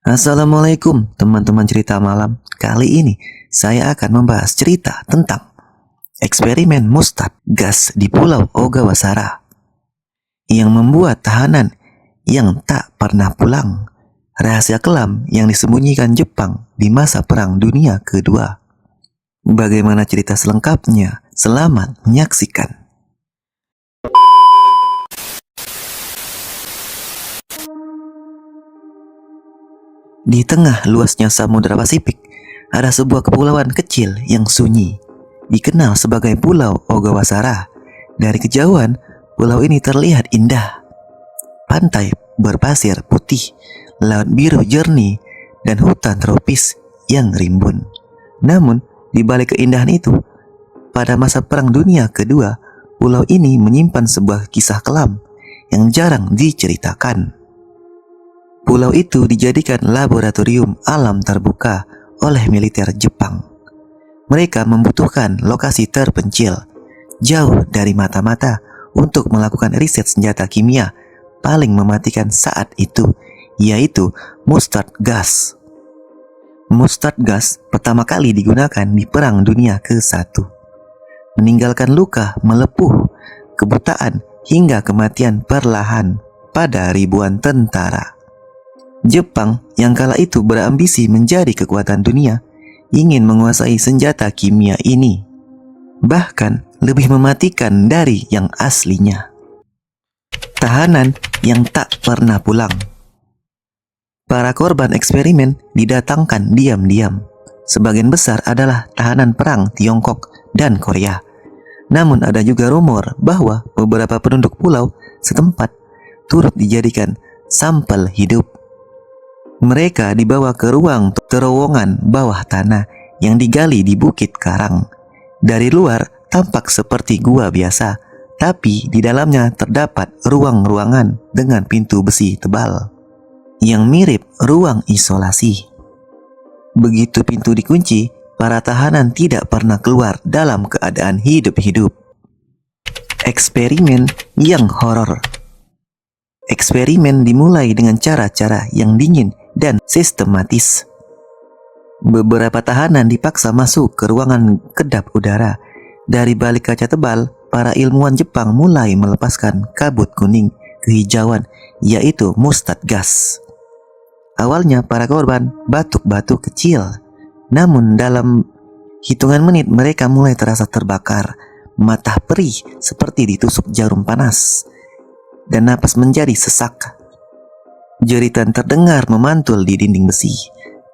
Assalamualaikum teman-teman cerita malam. Kali ini saya akan membahas cerita tentang eksperimen Mustad gas di Pulau Ogawasara yang membuat tahanan yang tak pernah pulang. Rahasia kelam yang disembunyikan Jepang di masa Perang Dunia Kedua. Bagaimana cerita selengkapnya? Selamat menyaksikan. Di tengah luasnya Samudra Pasifik, ada sebuah kepulauan kecil yang sunyi, dikenal sebagai Pulau Ogawasara. Dari kejauhan, pulau ini terlihat indah. Pantai berpasir putih, laut biru jernih, dan hutan tropis yang rimbun. Namun, di balik keindahan itu, pada masa Perang Dunia Kedua, pulau ini menyimpan sebuah kisah kelam yang jarang diceritakan. Pulau itu dijadikan laboratorium alam terbuka oleh militer Jepang. Mereka membutuhkan lokasi terpencil, jauh dari mata-mata untuk melakukan riset senjata kimia paling mematikan saat itu, yaitu mustard gas. Mustard gas pertama kali digunakan di Perang Dunia ke-1. Meninggalkan luka, melepuh, kebutaan, hingga kematian perlahan pada ribuan tentara. Jepang yang kala itu berambisi menjadi kekuatan dunia ingin menguasai senjata kimia ini, bahkan lebih mematikan dari yang aslinya. Tahanan yang tak pernah pulang. Para korban eksperimen didatangkan diam-diam. Sebagian besar adalah tahanan perang Tiongkok dan Korea. Namun ada juga rumor bahwa beberapa penduduk pulau setempat turut dijadikan sampel hidup. Mereka dibawa ke ruang terowongan bawah tanah yang digali di Bukit Karang. Dari luar tampak seperti gua biasa, tapi di dalamnya terdapat ruang-ruangan dengan pintu besi tebal yang mirip ruang isolasi. Begitu pintu dikunci, para tahanan tidak pernah keluar dalam keadaan hidup-hidup. Eksperimen yang horor. Eksperimen dimulai dengan cara-cara yang dingin dan sistematis. Beberapa tahanan dipaksa masuk ke ruangan kedap udara. Dari balik kaca tebal, para ilmuwan Jepang mulai melepaskan kabut kuning kehijauan, yaitu mustard gas. Awalnya para korban batuk-batuk kecil, namun dalam hitungan menit mereka mulai terasa terbakar, mata perih seperti ditusuk jarum panas, dan napas menjadi sesak. Jeritan terdengar memantul di dinding besi.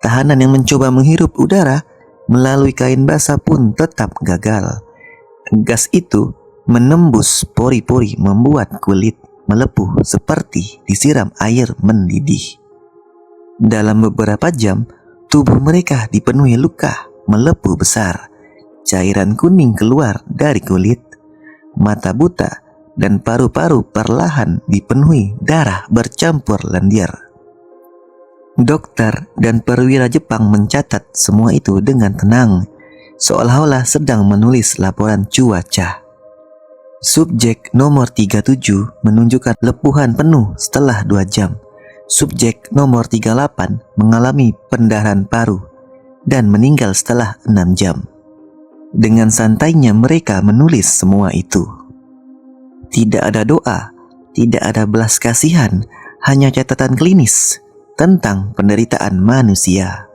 Tahanan yang mencoba menghirup udara melalui kain basah pun tetap gagal. Gas itu menembus pori-pori membuat kulit melepuh seperti disiram air mendidih. Dalam beberapa jam, tubuh mereka dipenuhi luka melepuh besar. Cairan kuning keluar dari kulit, mata buta, dan paru-paru perlahan dipenuhi darah bercampur lendir. Dokter dan perwira Jepang mencatat semua itu dengan tenang, seolah-olah sedang menulis laporan cuaca. Subjek nomor 37 menunjukkan lepuhan penuh setelah 2 jam. Subjek nomor 38 mengalami pendarahan paru dan meninggal setelah 6 jam. Dengan santainya mereka menulis semua itu. Tidak ada doa, tidak ada belas kasihan, hanya catatan klinis tentang penderitaan manusia.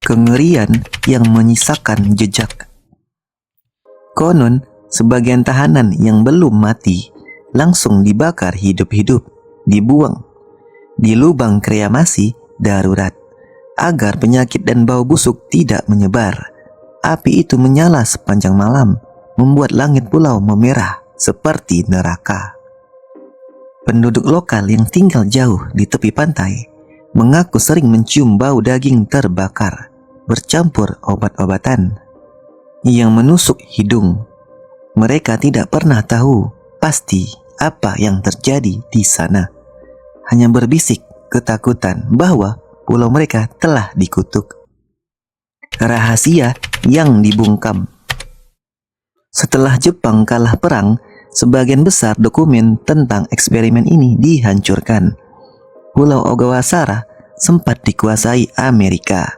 Kengerian yang menyisakan jejak. Konon, sebagian tahanan yang belum mati langsung dibakar hidup-hidup, dibuang di lubang kremasi darurat agar penyakit dan bau busuk tidak menyebar. Api itu menyala sepanjang malam, membuat langit pulau memerah seperti neraka. Penduduk lokal yang tinggal jauh di tepi pantai mengaku sering mencium bau daging terbakar bercampur obat-obatan yang menusuk hidung. Mereka tidak pernah tahu pasti apa yang terjadi di sana. Hanya berbisik ketakutan bahwa pulau mereka telah dikutuk. Rahasia yang dibungkam. Setelah Jepang kalah perang, sebagian besar dokumen tentang eksperimen ini dihancurkan. Pulau Ogawasara sempat dikuasai Amerika.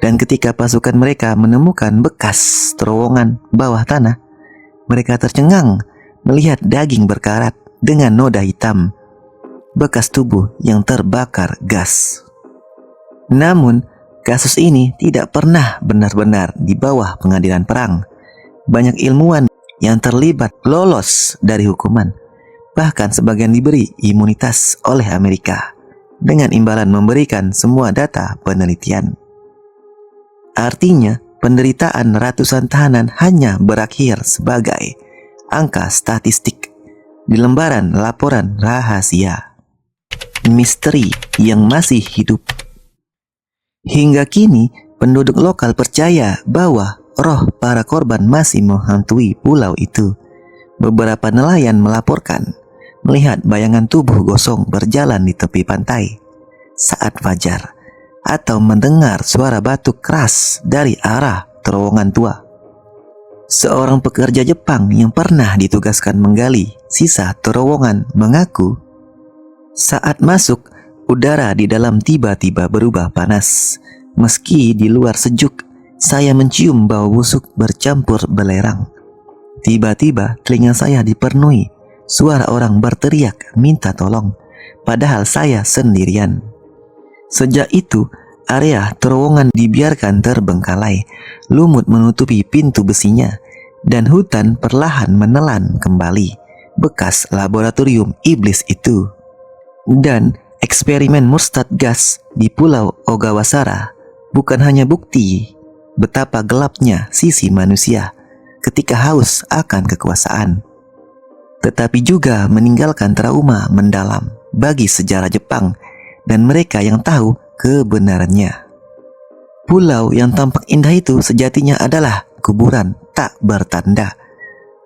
Dan ketika pasukan mereka menemukan bekas terowongan bawah tanah, mereka tercengang melihat daging berkarat dengan noda hitam, bekas tubuh yang terbakar gas. Namun, kasus ini tidak pernah benar-benar di bawah pengadilan perang. Banyak ilmuwan yang terlibat lolos dari hukuman, bahkan sebagian diberi imunitas oleh Amerika dengan imbalan memberikan semua data penelitian. Artinya, penderitaan ratusan tahanan hanya berakhir sebagai angka statistik di lembaran laporan rahasia. Misteri yang masih hidup. Hingga kini, penduduk lokal percaya bahwa roh para korban masih menghantui pulau itu. Beberapa nelayan melaporkan melihat bayangan tubuh gosong berjalan di tepi pantai saat fajar, atau mendengar suara batuk keras dari arah terowongan tua. Seorang pekerja Jepang yang pernah ditugaskan menggali sisa terowongan mengaku, saat masuk, udara di dalam tiba-tiba berubah panas. Meski di luar sejuk, saya mencium bau busuk bercampur belerang. Tiba-tiba telinga saya dipenuhi suara orang berteriak minta tolong, padahal saya sendirian. Sejak itu, area terowongan dibiarkan terbengkalai, lumut menutupi pintu besinya, dan hutan perlahan menelan kembali bekas laboratorium iblis itu. Dan eksperimen murtad gas di Pulau Ogawasara bukan hanya bukti betapa gelapnya sisi manusia ketika haus akan kekuasaan, tetapi juga meninggalkan trauma mendalam bagi sejarah Jepang dan mereka yang tahu kebenarannya. Pulau yang tampak indah itu sejatinya adalah kuburan tak bertanda,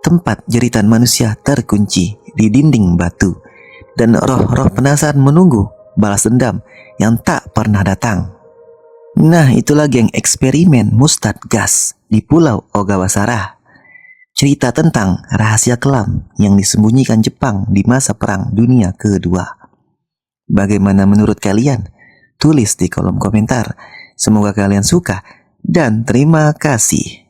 tempat jeritan manusia terkunci di dinding batu, dan roh-roh penasaran menunggu balas dendam yang tak pernah datang. Nah, itulah geng eksperimen mustad gas di Pulau Ogawasara. Cerita tentang rahasia kelam yang disembunyikan Jepang di masa Perang Dunia Kedua. Bagaimana menurut kalian? Tulis di kolom komentar. Semoga kalian suka dan terima kasih.